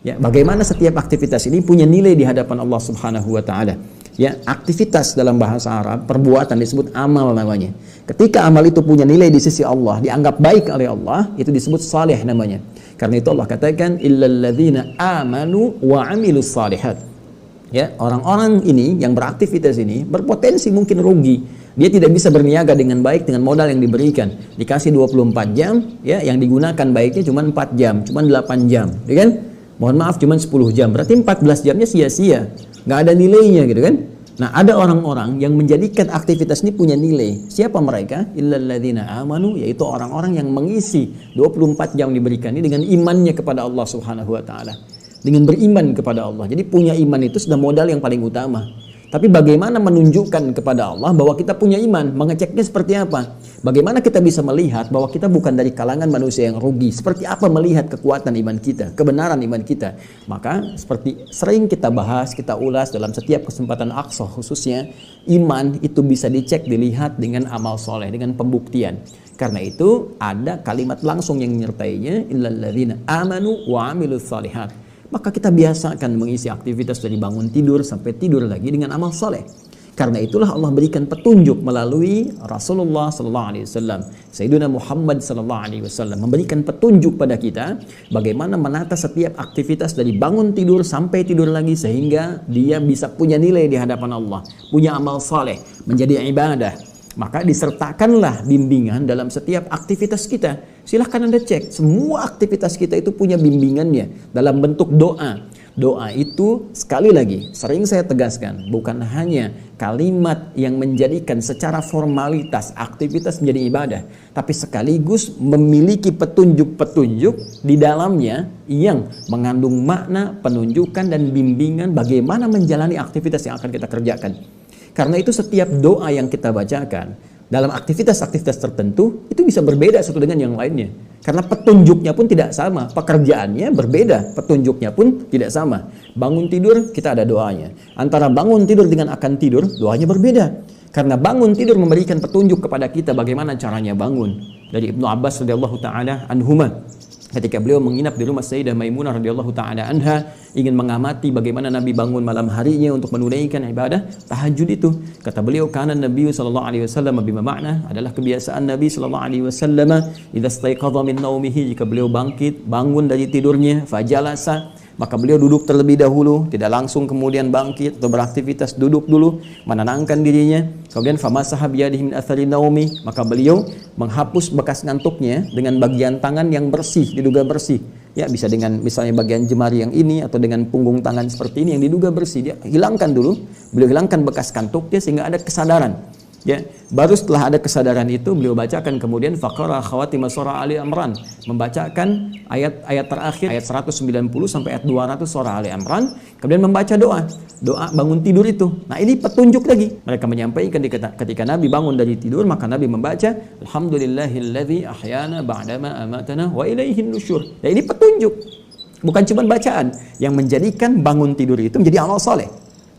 Ya, bagaimana setiap aktivitas ini punya nilai di hadapan Allah Subhanahu wa taala. Ya, aktivitas dalam bahasa Arab, perbuatan disebut amal namanya. Ketika amal itu punya nilai di sisi Allah, dianggap baik oleh Allah, itu disebut saleh namanya. Karena itu Allah katakan illal ladzina amanu wa amilus salihat. Ya, orang-orang ini yang beraktivitas ini berpotensi mungkin rugi. Dia tidak bisa berniaga dengan baik dengan modal yang diberikan. Dikasih 24 jam, ya, yang digunakan baiknya cuma 4 jam, cuma 8 jam, ya kan? Mohon maaf cuma 10 jam, berarti 14 jamnya sia-sia, nggak ada nilainya gitu kan. Nah, ada orang-orang yang menjadikan aktivitas ini punya nilai. Siapa mereka? Illal ladzina amanu, yaitu orang-orang yang mengisi 24 jam diberikan ini dengan imannya kepada Allah Subhanahu wa taala. Dengan beriman kepada Allah. Jadi punya iman itu sudah modal yang paling utama. Tapi bagaimana menunjukkan kepada Allah bahwa kita punya iman? Mengeceknya seperti apa? Bagaimana kita bisa melihat bahwa kita bukan dari kalangan manusia yang rugi? Seperti apa melihat kekuatan iman kita, kebenaran iman kita? Maka seperti sering kita bahas, kita ulas dalam setiap kesempatan Aqsa khususnya, iman itu bisa dicek, dilihat dengan amal soleh, dengan pembuktian. Karena itu ada kalimat langsung yang menyertainya, illal ladzina amanu wa amilus shalihat. Maka kita biasakan mengisi aktivitas dari bangun tidur sampai tidur lagi dengan amal soleh. Karena itulah Allah berikan petunjuk melalui Rasulullah sallallahu alaihi wasallam, Sayyidina Muhammad sallallahu alaihi wasallam memberikan petunjuk pada kita bagaimana menata setiap aktivitas dari bangun tidur sampai tidur lagi sehingga dia bisa punya nilai di hadapan Allah, punya amal soleh, menjadi ibadah. Maka disertakanlah bimbingan dalam setiap aktivitas kita. Silahkan Anda cek, semua aktivitas kita itu punya bimbingannya dalam bentuk doa. Doa itu sekali lagi, sering saya tegaskan, bukan hanya kalimat yang menjadikan secara formalitas aktivitas menjadi ibadah, tapi sekaligus memiliki petunjuk-petunjuk di dalamnya yang mengandung makna, penunjukan dan bimbingan bagaimana menjalani aktivitas yang akan kita kerjakan. Karena itu setiap doa yang kita bacakan dalam aktivitas-aktivitas tertentu itu bisa berbeda satu dengan yang lainnya. Karena petunjuknya pun tidak sama, pekerjaannya berbeda, petunjuknya pun tidak sama. Bangun tidur kita ada doanya. Antara bangun tidur dengan akan tidur, doanya berbeda. Karena bangun tidur memberikan petunjuk kepada kita bagaimana caranya bangun. Dari Ibnu Abbas radhiyallahu taala anhuma, ketika beliau menginap di rumah Sayyidah Maimunah radhiyallahu taala anha, ingin mengamati bagaimana Nabi bangun malam harinya untuk menunaikan ibadah tahajud itu. Kata beliau, kana Nabi sallallahu alaihi wasallam bima makna, adalah kebiasaan Nabi sallallahu alaihi wasallam idza staiqadha min naumihi, jika beliau bangkit, bangun dari tidurnya, fajalasa, maka beliau duduk terlebih dahulu, tidak langsung kemudian bangkit atau beraktivitas, duduk dulu, menenangkan dirinya. Kemudian famasaha biyadihi min athari naumi, maka beliau menghapus bekas ngantuknya dengan bagian tangan yang bersih, diduga bersih. Ya, bisa dengan misalnya bagian jemari yang ini atau dengan punggung tangan seperti ini yang diduga bersih. Dia hilangkan dulu, beliau hilangkan bekas kantuknya sehingga ada kesadaran. Ya, baru setelah ada kesadaran itu beliau bacakan kemudian faqara khawatim surah Ali Imran, membacakan ayat-ayat terakhir ayat 190 sampai ayat 200 surah Ali Imran, kemudian membaca doa bangun tidur itu. Nah, ini petunjuk lagi. Mereka menyampaikan ketika Nabi bangun dari tidur, maka Nabi membaca alhamdulillahilladzi ahyana ba'dama amatana wa ilaihin nusyur. Ya, ini petunjuk. Bukan cuma bacaan yang menjadikan bangun tidur itu menjadi amal soleh.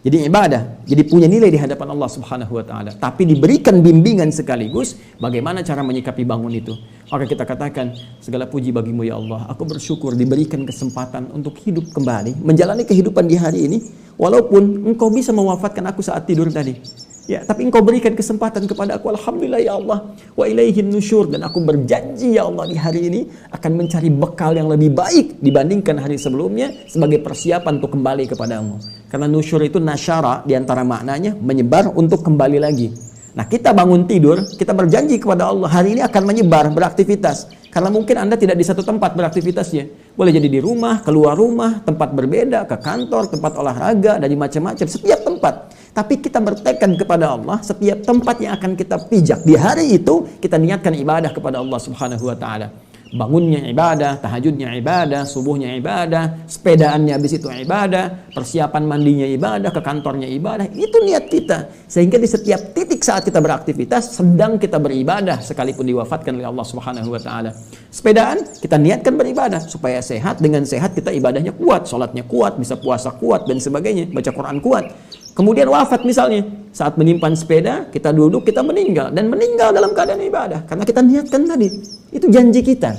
Jadi ibadah, jadi punya nilai di hadapan Allah Subhanahu wa taala. Tapi diberikan bimbingan sekaligus bagaimana cara menyikapi bangun itu. Maka kita katakan, segala puji bagimu ya Allah. Aku bersyukur diberikan kesempatan untuk hidup kembali, menjalani kehidupan di hari ini, walaupun Engkau bisa mewafatkan aku saat tidur tadi. Ya, tapi Engkau berikan kesempatan kepada aku, alhamdulillah ya Allah, wa ilaihin nusyur, dan aku berjanji ya Allah di hari ini akan mencari bekal yang lebih baik dibandingkan hari sebelumnya sebagai persiapan untuk kembali kepadamu. Karena nusyur itu nasyara, diantara maknanya menyebar untuk kembali lagi. Nah, kita bangun tidur, kita berjanji kepada Allah hari ini akan menyebar, beraktivitas. Karena mungkin Anda tidak di satu tempat beraktivitasnya. Boleh jadi di rumah, keluar rumah, tempat berbeda, ke kantor, tempat olahraga, dari macam-macam, setiap tempat. Tapi kita bertekad kepada Allah, setiap tempat yang akan kita pijak di hari itu, kita niatkan ibadah kepada Allah Subhanahu wa taala. Bangunnya ibadah, tahajudnya ibadah, subuhnya ibadah, sepedaannya habis itu ibadah, persiapan mandinya ibadah, ke kantornya ibadah. Itu niat kita. Sehingga di setiap titik saat kita beraktivitas, sedang kita beribadah sekalipun diwafatkan oleh Allah Subhanahu wa taala. Sepedaan, kita niatkan beribadah supaya sehat, dengan sehat kita ibadahnya kuat, sholatnya kuat, bisa puasa kuat dan sebagainya, baca Quran kuat. Kemudian wafat misalnya, saat menyimpan sepeda, kita duduk, kita meninggal. Dan meninggal dalam keadaan ibadah. Karena kita niatkan tadi. Itu janji kita.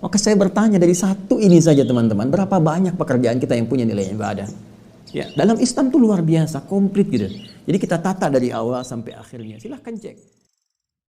Maka saya bertanya dari satu ini saja teman-teman, berapa banyak pekerjaan kita yang punya nilai ibadah? Ya, dalam Islam tuh luar biasa, komplit gitu. Jadi kita tata dari awal sampai akhirnya. Silahkan cek.